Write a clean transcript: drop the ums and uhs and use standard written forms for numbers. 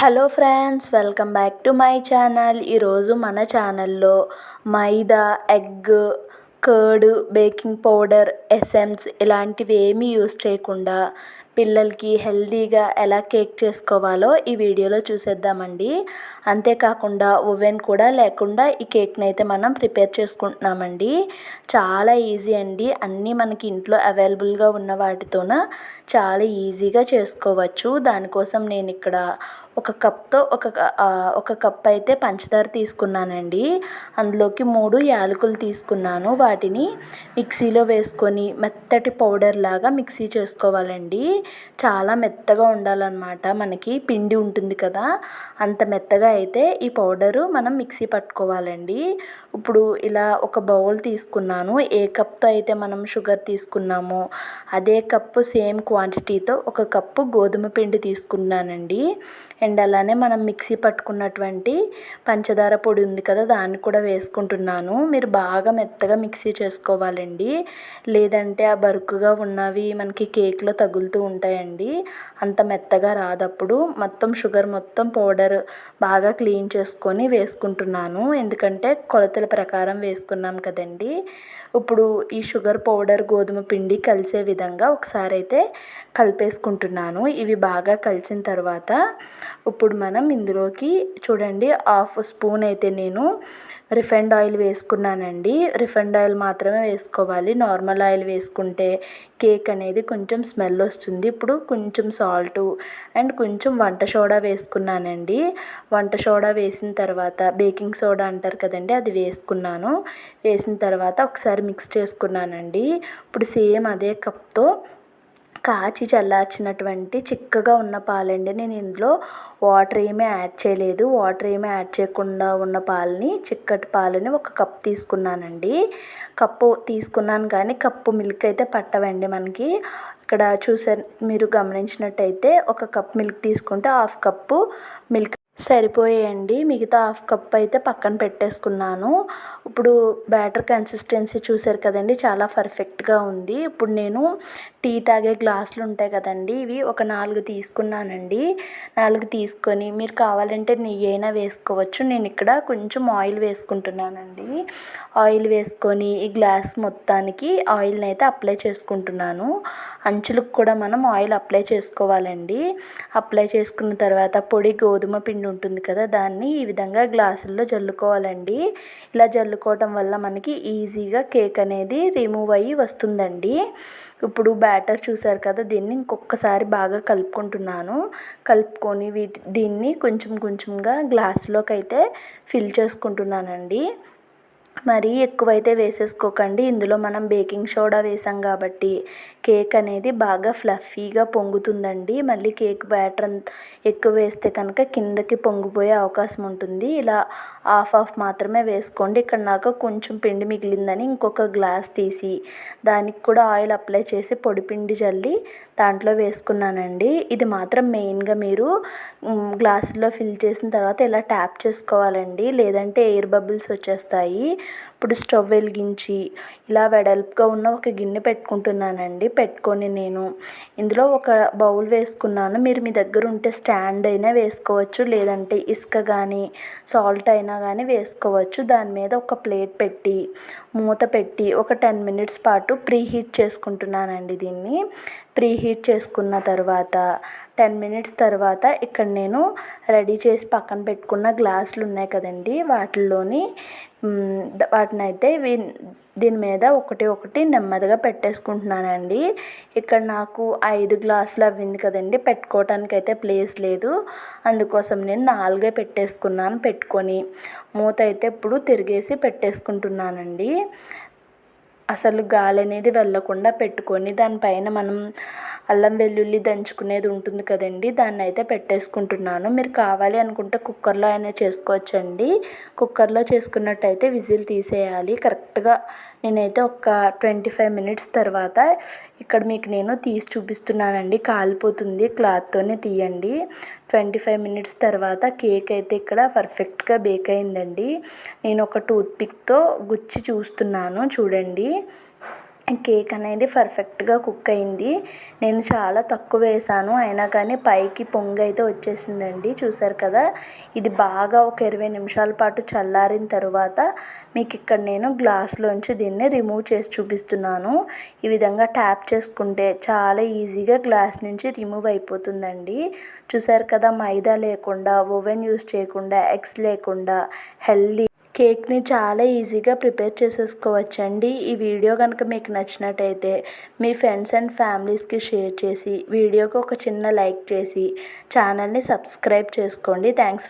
Hello friends, welcome back to my channel. ఈరోజు మన ఛానల్లో maida, egg, curd, baking powder, essence ఇలాంటివి ఏమీ యూస్ చేయకుండా పిల్లలకి హెల్తీగా ఎలా కేక్ చేసుకోవాలో ఈ వీడియోలో చూసేద్దామండి. అంతేకాకుండా ఓవెన్ కూడా లేకుండా ఈ కేక్ని అయితే మనం ప్రిపేర్ చేసుకుంటున్నామండి. చాలా ఈజీ అండి. అన్నీ మనకి ఇంట్లో అవైలబుల్గా ఉన్న వాటితోన చాలా ఈజీగా చేసుకోవచ్చు. దానికోసం నేను ఇక్కడ ఒక కప్తో ఒక కప్ అయితే పంచదార తీసుకున్నానండి. అందులోకి 3 యాలకులు తీసుకున్నాను. వాటిని మిక్సీలో వేసుకొని మెత్తటి పౌడర్ లాగా మిక్సీ చేసుకోవాలండి. చాలా మెత్తగా ఉండాలన్నమాట. మనకి పిండి ఉంటుంది కదా, అంత మెత్తగా అయితే ఈ పౌడరు మనం మిక్సీ పట్టుకోవాలండి. ఇప్పుడు ఇలా ఒక బౌల్ తీసుకున్నాను. ఏ కప్తో అయితే మనం షుగర్ తీసుకున్నామో అదే కప్పు సేమ్ క్వాంటిటీతో ఒక కప్పు గోధుమ పిండి తీసుకున్నానండి. అండ్ అలానే మనం మిక్సీ పట్టుకున్నటువంటి పంచదార పొడి ఉంది కదా, దాన్ని కూడా వేసుకుంటున్నాను. మీరు బాగా మెత్తగా మిక్సీ చేసుకోవాలండి, లేదంటే ఆ బరుకుగా ఉన్నవి మనకి కేక్లో తగులుతూ ఉంటాయండి. అంత మెత్తగా రాదప్పుడు. మొత్తం షుగర్ మొత్తం పౌడర్ బాగా క్లీన్ చేసుకొని వేసుకుంటున్నాను, ఎందుకంటే కొలతల ప్రకారం వేసుకున్నాం కదండి. ఇప్పుడు ఈ షుగర్ పౌడర్, గోధుమ పిండి కలిసే విధంగా ఒకసారి అయితే కలిపేసుకుంటున్నాను. ఇవి బాగా కలిసిన తర్వాత ఇప్పుడు మనం ఇందులోకి చూడండి 1/2 స్పూన్ అయితే నేను రిఫైండ్ ఆయిల్ వేసుకున్నానండి. రిఫైండ్ ఆయిల్ మాత్రమే వేసుకోవాలి. నార్మల్ ఆయిల్ వేసుకుంటే కేక్ అనేది కొంచెం స్మెల్ వస్తుంది. ఇప్పుడు కొంచెం సాల్టు అండ్ కొంచెం వంట సోడా వేసుకున్నానండి. వంట సోడా వేసిన తర్వాత బేకింగ్ సోడా అంటారు కదండి, అది వేసుకున్నాను. వేసిన తర్వాత ఒకసారి మిక్స్ చేసుకున్నానండి. ఇప్పుడు సేమ్ అదే కప్తో కాచి చల్లార్చినటువంటి చిక్కగా ఉన్న పాలండి. నేను ఇందులో వాటర్ ఏమీ యాడ్ చేయలేదు. వాటర్ ఏమీ యాడ్ చేయకుండా ఉన్న పాలని, చిక్కటి పాలని ఒక కప్ తీసుకున్నానండి. కప్పు తీసుకున్నాను కానీ కప్పు మిల్క్ అయితే పట్టవండి మనకి. ఇక్కడ మీరు గమనించినట్టయితే ఒక కప్ మిల్క్ తీసుకుంటే 1/2 కప్పు మిల్క్ సరిపోయాయండి. మిగతా 1/2 కప్ అయితే పక్కన పెట్టేసుకున్నాను. ఇప్పుడు బ్యాటర్ కన్సిస్టెన్సీ చూసారు కదండి, చాలా పర్ఫెక్ట్గా ఉంది. ఇప్పుడు నేను టీ తాగే గ్లాసులు ఉంటాయి కదండి, ఇవి ఒక 4 తీసుకున్నానండి. 4 తీసుకొని మీరు కావాలంటే నెయ్యి అయినా వేసుకోవచ్చు. నేను ఇక్కడ కొంచెం ఆయిల్ వేసుకుంటున్నానండి. ఆయిల్ వేసుకొని ఈ గ్లాస్ మొత్తానికి ఆయిల్ని అయితే అప్లై చేసుకుంటున్నాను. అంచులకు కూడా మనం ఆయిల్ అప్లై చేసుకోవాలండి. అప్లై చేసుకున్న తర్వాత పొడి గోధుమ పిండి ఉంటుంది కదా, దాన్ని ఈ విధంగా గ్లాసుల్లో జల్లుకోవాలండి. ఇలా జల్లుకోవటం వల్ల మనకి ఈజీగా కేక్ అనేది రిమూవ్ అయ్యి వస్తుందండి. ఇప్పుడు బ్యాటర్ చూసారు కదా, దీన్ని ఇంకొకసారి బాగా కలుపుకుంటున్నాను. కలుపుకొని దీన్ని కొంచెం కొంచెంగా గ్లాసులోకి అయితే ఫిల్ చేసుకుంటున్నానండి. మరీ ఎక్కువైతే వేసేసుకోకండి. ఇందులో మనం బేకింగ్ సోడా వేసాం కాబట్టి కేక్ అనేది బాగా ఫ్లఫీగా పొంగుతుందండి. మళ్ళీ కేక్ బ్యాటర్ ఎక్కువ వేస్తే కనుక కిందకి పొంగిపోయే అవకాశం ఉంటుంది. ఇలా హాఫ్ మాత్రమే వేసుకోండి. ఇక్కడ నాకు కొంచెం పిండి మిగిలిందని ఇంకొక గ్లాస్ తీసి దానికి కూడా ఆయిల్ అప్లై చేసి పొడి పిండి జల్లి దాంట్లో వేసుకున్నానండి. ఇది మాత్రం మెయిన్గా మీరు గ్లాసుల్లో ఫిల్ చేసిన తర్వాత ఇలా ట్యాప్ చేసుకోవాలండి, లేదంటే ఎయిర్ బబుల్స్ వచ్చేస్తాయి. ఇప్పుడు స్టవ్ వెలిగించి ఇలా వెడల్పుగా ఉన్న ఒక గిన్నె పెట్టుకుంటున్నానండి. పెట్టుకొని నేను ఇందులో ఒక బౌల్ వేసుకున్నాను. మీరు మీ దగ్గర ఉంటే స్టాండ్ అయినా వేసుకోవచ్చు, లేదంటే ఇసుక కానీ సాల్ట్ అయినా కానీ వేసుకోవచ్చు. దాని మీద ఒక ప్లేట్ పెట్టి మూత పెట్టి ఒక 10 మినిట్స్ పాటు ప్రీహీట్ చేసుకుంటున్నానండి. దీన్ని ప్రీహీట్ చేసుకున్న తర్వాత 10 మినిట్స్ తర్వాత ఇక్కడ నేను రెడీ చేసి పక్కన పెట్టుకున్న గ్లాసులు ఉన్నాయి కదండి, వాటినైతే దీని మీద ఒకటి నెమ్మదిగా పెట్టేసుకుంటున్నానండి. ఇక్కడ నాకు 5 గ్లాసులు అవ్వింది కదండి, పెట్టుకోవటానికి అయితే ప్లేస్ లేదు. అందుకోసం నేను 4 పెట్టేసుకున్నాను. పెట్టుకొని మూత అయితే ఇప్పుడు తిరిగేసి పెట్టేసుకుంటున్నానండి. అసలు గాలి అనేది వెళ్ళకుండా పెట్టుకొని దానిపైన మనం అల్లం వెల్లుల్లి దంచుకునేది ఉంటుంది కదండి, దాన్ని అయితే పెట్టేసుకుంటున్నాను. మీరు కావాలి అనుకుంటే కుక్కర్లో అయినా చేసుకోవచ్చండి. కుక్కర్లో చేసుకున్నట్టయితే విజిల్ తీసేయాలి కరెక్ట్గా. నేనైతే ఒక 25 మినిట్స్ తర్వాత ఇక్కడ మీకు నేను తీసి చూపిస్తున్నానండి. కాలిపోతుంది, క్లాత్తోనే తీయండి. 25 మినిట్స్ తర్వాత కేక్ అయితే ఇక్కడ పర్ఫెక్ట్గా బేక్ అయిందండి. నేను ఒక టూత్పిక్తో గుచ్చి చూస్తున్నాను, చూడండి. కేక్ అనేది పర్ఫెక్ట్గా కుక్ అయింది. నేను చాలా తక్కువ వేసాను, అయినా కానీ పైకి పొంగు అయితే వచ్చేసిందండి. చూసారు కదా, ఇది బాగా ఒక 20 నిమిషాల పాటు చల్లారిన తర్వాత మీకు ఇక్కడ నేను గ్లాస్లోంచి దీన్ని రిమూవ్ చేసి చూపిస్తున్నాను. ఈ విధంగా ట్యాప్ చేసుకుంటే చాలా ఈజీగా గ్లాస్ నుంచి రిమూవ్ అయిపోతుందండి. చూసారు కదా, మైదా లేకుండా, ఓవెన్ యూస్ చేయకుండా, ఎగ్స్ లేకుండా హెల్దీ కేక్ని చాలా ఈజీగా ప్రిపేర్ చేసేసుకోవచ్చండి. ఈ వీడియో కనుక మీకు నచ్చినట్టయితే మీ ఫ్రెండ్స్ అండ్ ఫ్యామిలీస్కి షేర్ చేసి, వీడియోకి ఒక చిన్న లైక్ చేసి ఛానల్ని సబ్స్క్రైబ్ చేసుకోండి. థ్యాంక్స్.